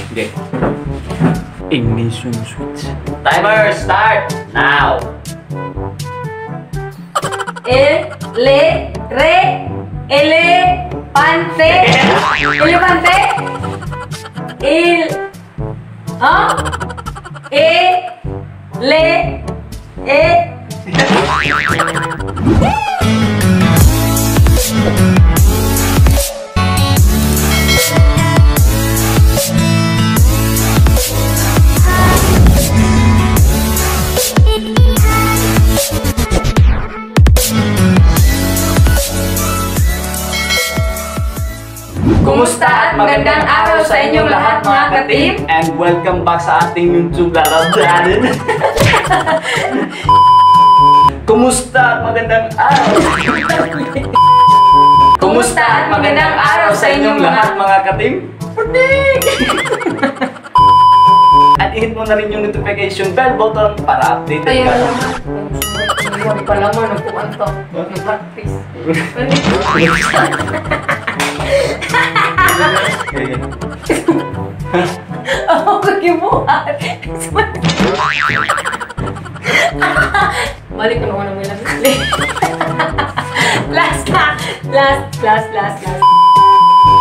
Hindi. Ignition switch. Timer start now. Elefante. Elefante. Kumusta at magandang araw sa inyong lahat mga ka-team? And welcome back sa ating YouTube channel. Kumusta at magandang araw? Kumusta at magandang araw sa inyong lahat mga ka-team? At i-hit mo na rin yung notification bell button para updated ka. Ayun pala mo, nagpumanto. Nag-practice. Ako kagibuhat. Balik ko naman ang ilang. Last.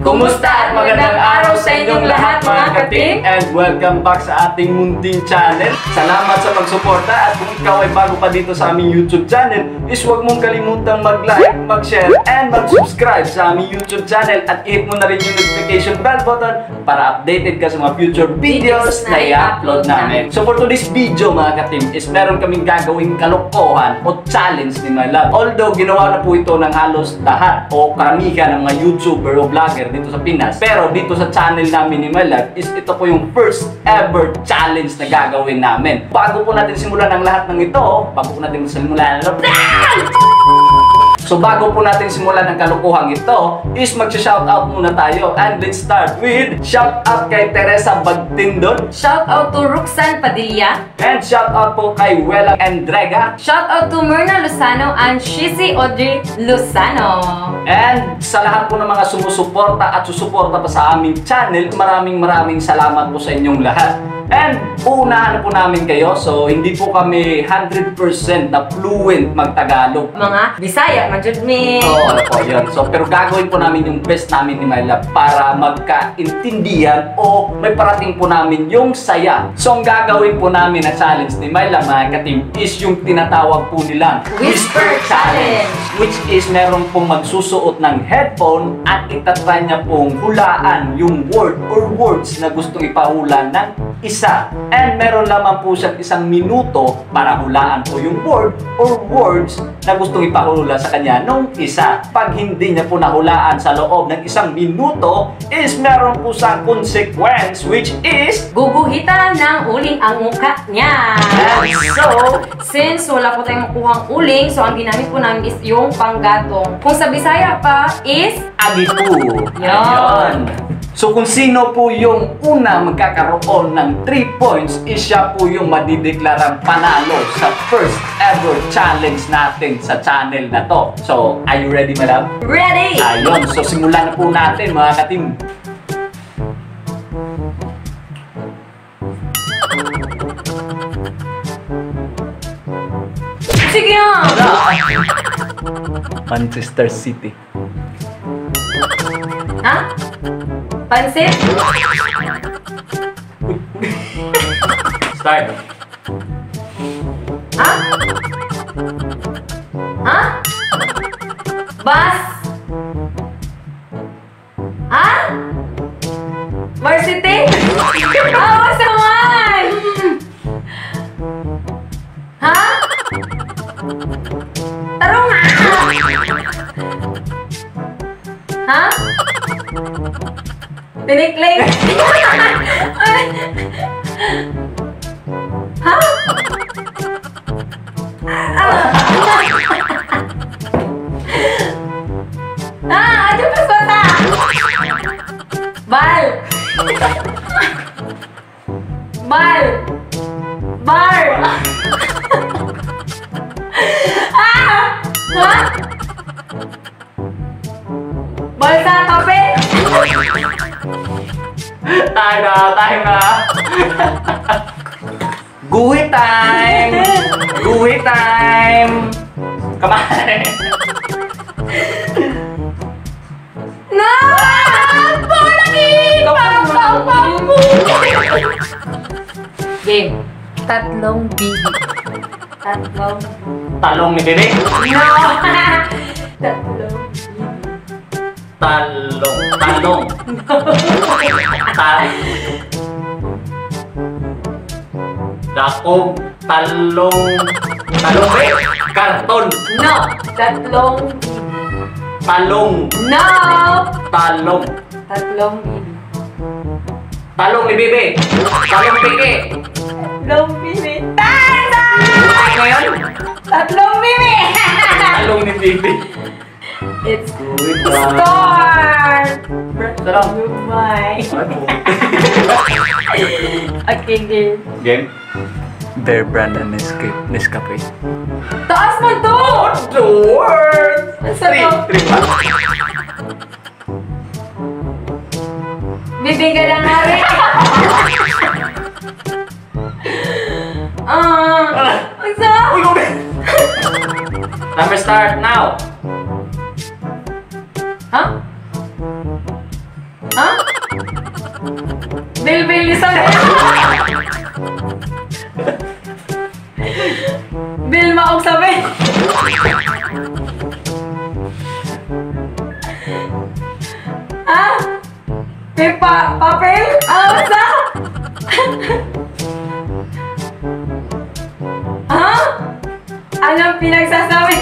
Kumusta at magandang araw sa inyong lahat mga ka-team? And welcome back sa ating munting channel. Salamat sa pagsuporta at kung ikaw ay bago pa dito sa aming YouTube channel, is huwag mong kalimutang mag-like, mag-share, and mag-subscribe sa aming YouTube channel at i-hit mo na rin yung notification bell button para updated ka sa mga future videos na i-upload namin. So for today's video mga ka-team is meron kaming gagawing kalokohan o challenge ni My Love. Although ginawa na po ito ng halos lahat o karamihan ng mga YouTuber o vlogger dito sa Pinas. Pero dito sa channel namin ni My Love is ito po yung first ever challenge na gagawin namin. Bago po natin simulan ang lahat ng ito, So bago po natin simulan ang kalokohang ito, is mag-shoutout muna tayo. And let's start with shoutout kay Teresa Bagtindon. Shoutout to Roxanne Padilla. And shoutout po kay Wela Endrega. Shoutout to Myrna Lozano and Shizzy Audrey Lozano. And sa lahat po ng mga sumusuporta at susuporta pa sa aming channel, maraming salamat po sa inyong lahat. And uunahan po namin kayo, so hindi po kami 100% na fluent mag-Tagalog. Mga Bisaya, manjud mi. Oo, ano po yun. So, pero gagawin po namin yung best namin ni My Love para magkaintindihan o may parating po namin yung saya. So, ang gagawin po namin na challenge ni My Love, mga ka-team, is yung tinatawag po nilang Whisper Challenge, which is meron pong magsusuot ng headphone at itatry niya pong hulaan yung word or words na gustong ipahula ng isa. And meron lamang po siyang 1 minuto para hulaan po yung word or words na gustong ipahula sa kanya nung isa. Pag hindi niya po nahulaan sa loob ng 1 minuto, is meron po siyang consequence, which is guguhitan ng uling ang mukha niya. And so, since wala po tayong makuhang uling, so ang ginamit po namin is yung panggatong. Kung sa Bisaya pa is agipu. Yan. So kung sino po yung una magkakaroon ng 3 points, is siya po yung madideklarang panalo sa first ever challenge natin sa channel na to. So, are you ready, madam? Ready! Ayun, so simulan na po natin mga ka-team. Sige na! Manchester City. Ha? Pansit? Start. Ha? Ha? Bus? Ha? Varsity? Awas naman! Ha? Tarong nga! Ha? Tinikling? Ha? Aduh pas kota. Bal. Bal. Bar. Ha? Balsa tope. Time na. Guhit time. Guhit time. Come on. No! Lagi! Game. Tatlong bibi. Talong ni Bebe. No! Tatlong. Talong. Dakog. Talong. Karton. No! Tatlong. Talong. No! Talong. Tatlong bibi. Talong ni Bebe. Talong piki. Tatlong bibi. Tara! Ngayon? Tatlong bibi! Talong ni Bebe. It's Guhit time. start! Sarap. Goodbye. Okay, game. Game? Bear Brand and Nescafe. Taas mo to! The word! Sarap. Three pa. Bibingga lang nga rin. Ang sarap! Uy, Gobe! Timer start now. Ha? Ha? Bil ni Sabi. Bil maog sabi. Ha? Papel? Basta? Ha? Anong pinagsasabi?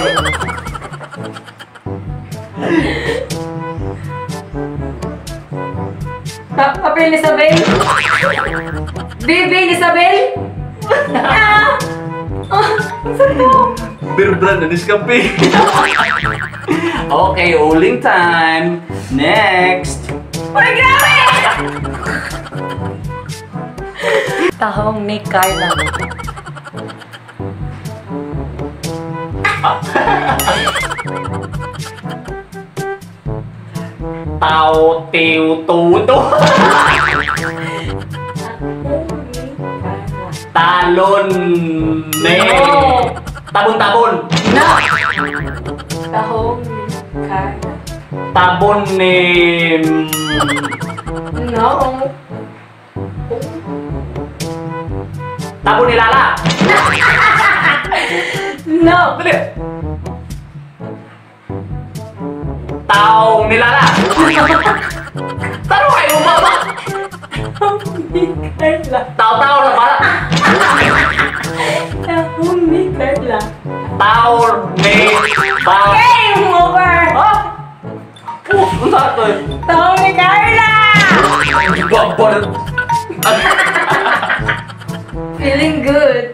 Papel ni Isabel? Bibi ni Isabel? Ah! Oh, saan to? Bear Brand and Nescafe. Okay, uling time. Next. Uy, grabe! Tahong ni Carla. Tao, tiw, tuto. Talon, ne. No. Tabon-tabon. No! Tahong ni Carla. Tabon ni... No! Tabon ni Lala. No! Dali. Taong ni Lala. Taro kayo, mama. Tahong ni Carla. Tao-tao na pala. Tahong ni Carla. Tao ni... Game over! Ha? Ano sa ito eh? Tahong ni Carla! Babal. Feeling good.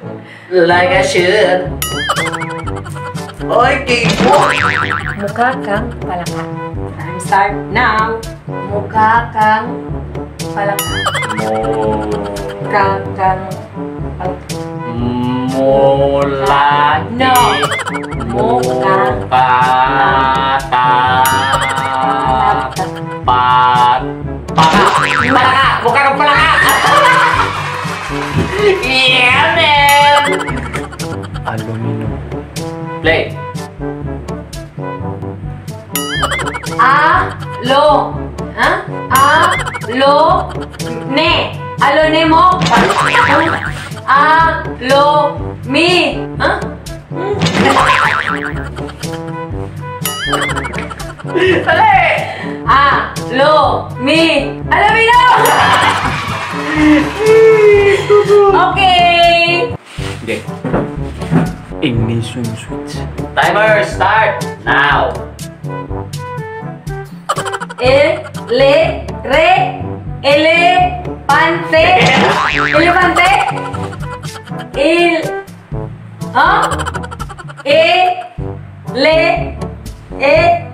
Like I should. Okay, Mukha kang palaka. Time start now. Mukha kang palaka. Kang Mula No. Muka Palaka. Muka kang palaka. Yeah, man. Aluminum. Play. Alo. Ha? Alo. Ne. Alo ne mo. Alo. Mi. Ha? Dali. Alo. Mi. Alo mi no. Okay. Okay. Ignition switch. Timer start now. Elefante. Elefante. Ha? ¿Qué? Le. El.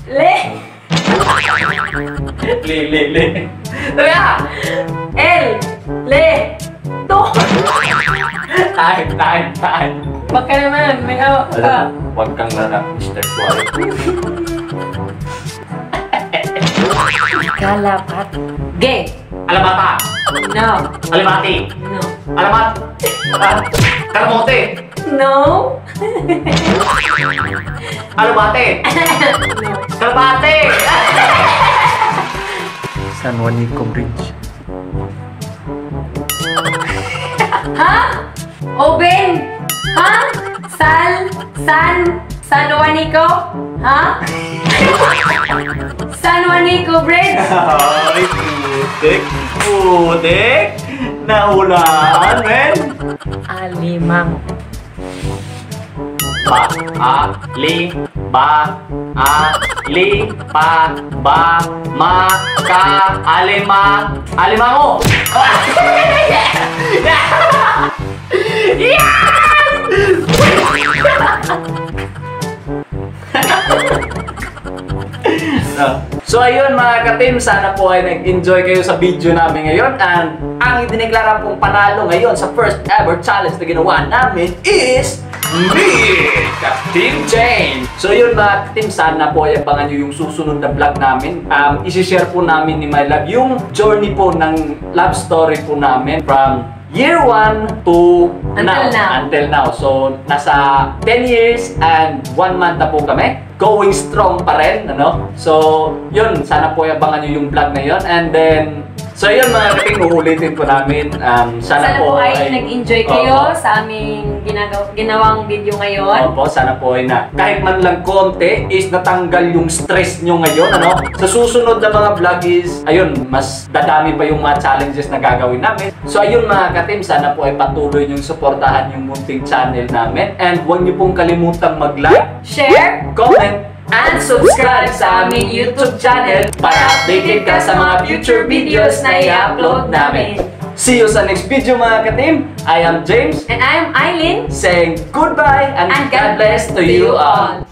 Le. Le. Tara! L. Le. To. Time. Baka naman, may hawak ka. Huwag kang nanap, Mr. Suarez. Kalapat. Gay. Alabata! No. Alimati! No. Alamat! Kalamote! No. Alabate! No. Kalabate! San Juanico Bridge. Ha? Oben? Ha? San Juanico? Ha? San Juanico Bridge? Ay, putik! Nahulaan, men! Alimang. Alimango! So ayun mga ka-team, sana po ay nag-enjoy kayo sa video namin ngayon, and ang idineklara pong panalo ngayon sa first ever challenge na ginawa namin is me, Team Jane. So yun mga ka-team, sana po ay abangan nyo yung susunod na vlog namin. Isi-share po namin ni My Love yung journey po ng love story po namin from year 1 to until now. So, nasa 10 years and 1 month na po kami. Going strong pa rin, ano? So, yun. Sana po abangan nyo yung vlog na yun. And then, so yun mga kaping, uulitin po namin. Sana po ay nag-enjoy kayo sa aming ginawang video ngayon. Opo, sana po ay kahit man lang konti is natanggal yung stress nyo ngayon, ano? Sa susunod na mga vlog is, ayun, mas dadami pa yung mga challenges na gagawin namin. So ayun mga ka-team, sana po ay patuloy nyong suportahan yung munting channel namin. And huwag nyo pong kalimutang mag-like, Share, comment, and subscribe sa aming YouTube channel para updated ka sa mga future videos na i-upload namin. See you sa next video mga ka-team. I am James and I am Eileen. saying goodbye and God bless to you all.